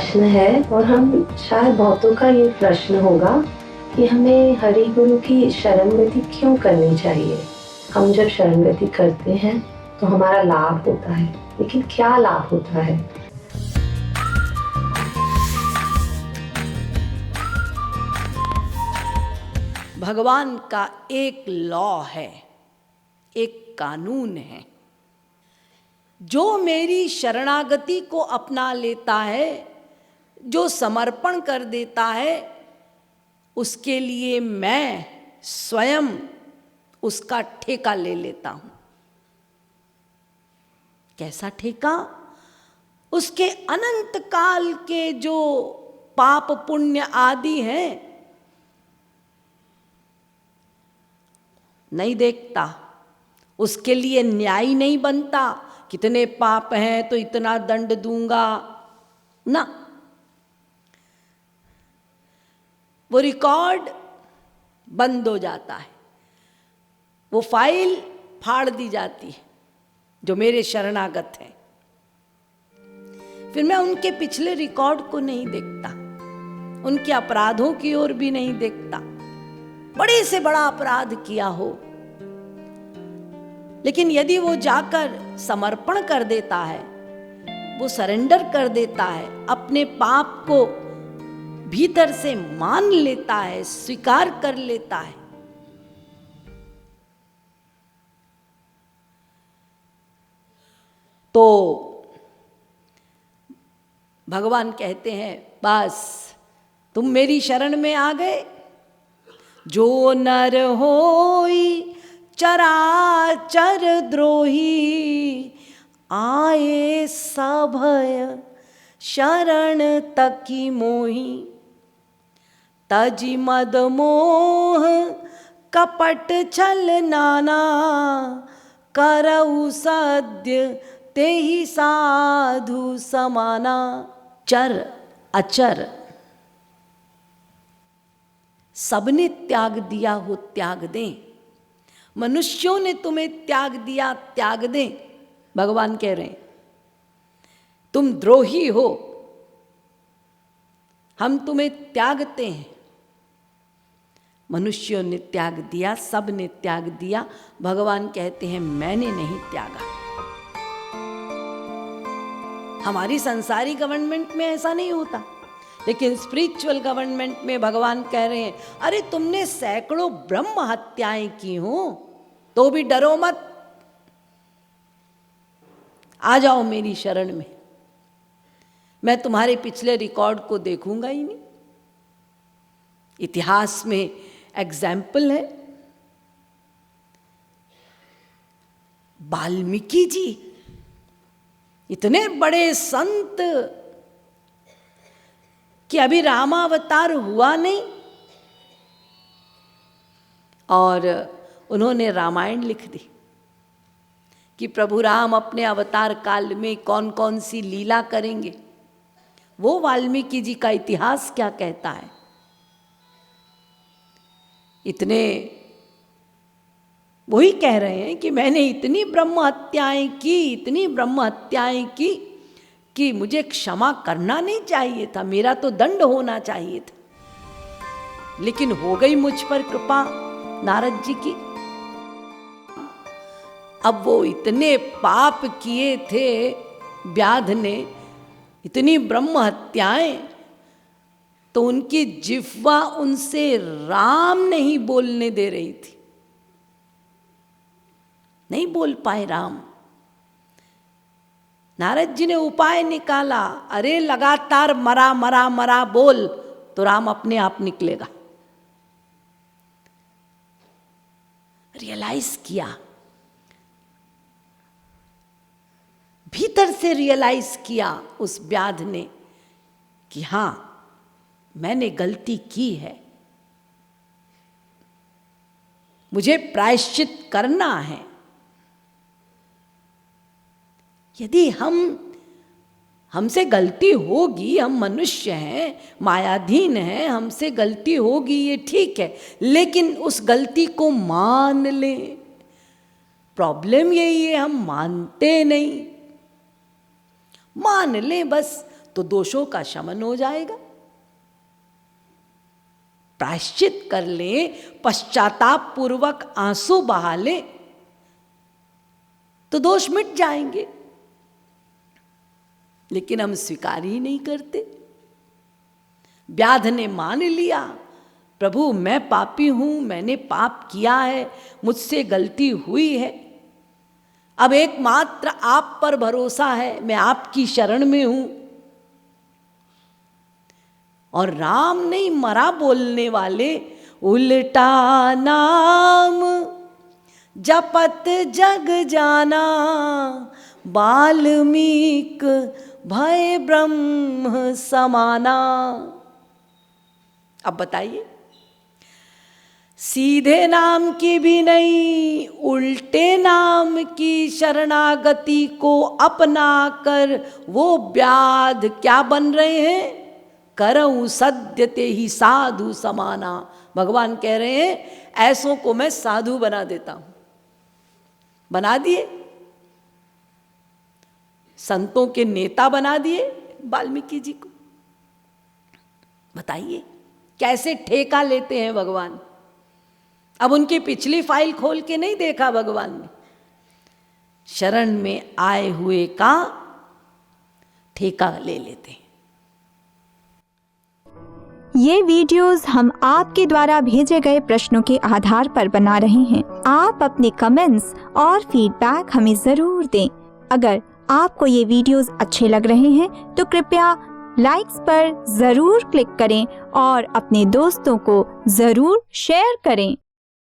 प्रश्न है और हम शायद बहुतों का ये प्रश्न होगा कि हमें हरि गुरु की शरणगति क्यों करनी चाहिए। हम जब शरणगति करते हैं तो हमारा लाभ होता है, लेकिन क्या लाभ होता है? भगवान का एक लॉ है, एक कानून है। जो मेरी शरणागति को अपना लेता है, जो समर्पण कर देता है, उसके लिए मैं स्वयं उसका ठेका ले लेता हूं। कैसा ठेका? उसके अनंत काल के जो पाप पुण्य आदि हैं नहीं देखता, उसके लिए न्याय नहीं बनता। कितने पाप हैं तो इतना दंड दूंगा ना, वो रिकॉर्ड बंद हो जाता है, वो फाइल फाड़ दी जाती है जो मेरे शरणागत हैं। फिर मैं उनके पिछले रिकॉर्ड को नहीं देखता, उनके अपराधों की ओर भी नहीं देखता। बड़े से बड़ा अपराध किया हो, लेकिन यदि वो जाकर समर्पण कर देता है, वो सरेंडर कर देता है, अपने पाप को भीतर से मान लेता है, स्वीकार कर लेता है, तो भगवान कहते हैं बस तुम मेरी शरण में आ गए। जो नर होई चराचर द्रोही, आए सभय शरण तकी मोही। तजि मद मोह कपट छल नाना, करऊ सद्य तेहि साधु समाना। चर अचर सबने त्याग दिया हो, त्याग दें। मनुष्यों ने तुम्हें त्याग दिया, त्याग दें। भगवान कह रहे हैं तुम द्रोही हो, हम तुम्हें त्यागते हैं। मनुष्यों ने त्याग दिया, सब ने त्याग दिया। भगवान कहते हैं मैंने नहीं त्यागा। हमारी संसारी गवर्नमेंट में ऐसा नहीं होता, लेकिन स्पिरिचुअल गवर्नमेंट में भगवान कह रहे हैं अरे तुमने सैकड़ों ब्रह्म हत्याएं की हो तो भी डरो मत, आ जाओ मेरी शरण में। मैं तुम्हारे पिछले रिकॉर्ड को देखूंगा ही नहीं। इतिहास में एग्जाम्पल है, वाल्मीकि जी इतने बड़े संत कि अभी रामावतार हुआ नहीं और उन्होंने रामायण लिख दी कि प्रभु राम अपने अवतार काल में कौन कौन सी लीला करेंगे। वो वाल्मीकि जी का इतिहास क्या कहता है? इतने वही कह रहे हैं कि मैंने इतनी ब्रह्म हत्याएं की, इतनी ब्रह्म हत्याएं की कि मुझे क्षमा करना नहीं चाहिए था, मेरा तो दंड होना चाहिए था, लेकिन हो गई मुझ पर कृपा नारद जी की। अब वो इतने पाप किए थे व्याध ने, इतनी ब्रह्म हत्याएं, तो उनकी जिह्वा उनसे राम नहीं बोलने दे रही थी, नहीं बोल पाए राम। नारद जी ने उपाय निकाला, अरे लगातार मरा मरा मरा बोल तो राम अपने आप निकलेगा। रियलाइज किया, भीतर से रियलाइज किया उस व्याध ने कि हां मैंने गलती की है, मुझे प्रायश्चित करना है। यदि हमसे गलती होगी, हम मनुष्य हैं, मायाधीन हैं, हमसे गलती होगी, ये ठीक है, लेकिन उस गलती को मान लें। प्रॉब्लम यही है हम मानते नहीं। मान लें बस, तो दोषों का शमन हो जाएगा। प्रायश्चित कर ले, पश्चाताप पूर्वक आंसू बहा ले, तो दोष मिट जाएंगे। लेकिन हम स्वीकार ही नहीं करते। व्याध ने मान लिया, प्रभु मैं पापी हूं, मैंने पाप किया है, मुझसे गलती हुई है, अब एकमात्र आप पर भरोसा है, मैं आपकी शरण में हूं। और राम नहीं मरा बोलने वाले, उल्टा नाम जपत जग जाना, वाल्मीक भय ब्रह्म समाना। अब बताइए, सीधे नाम की भी नहीं, उल्टे नाम की शरणागति को अपना कर वो व्याध क्या बन रहे हैं? करऊं सद्य ते ही साधु समाना। भगवान कह रहे हैं ऐसों को मैं साधु बना देता हूं। बना दिए, संतों के नेता बना दिए वाल्मीकि जी को। बताइए कैसे ठेका लेते हैं भगवान। अब उनकी पिछली फाइल खोल के नहीं देखा भगवान ने, शरण में आए हुए का ठेका ले लेते हैं। ये वीडियोस हम आपके द्वारा भेजे गए प्रश्नों के आधार पर बना रहे हैं। आप अपने कमेंट्स और फीडबैक हमें जरूर दें। अगर आपको ये वीडियोस अच्छे लग रहे हैं तो कृपया लाइक्स पर जरूर क्लिक करें और अपने दोस्तों को जरूर शेयर करें।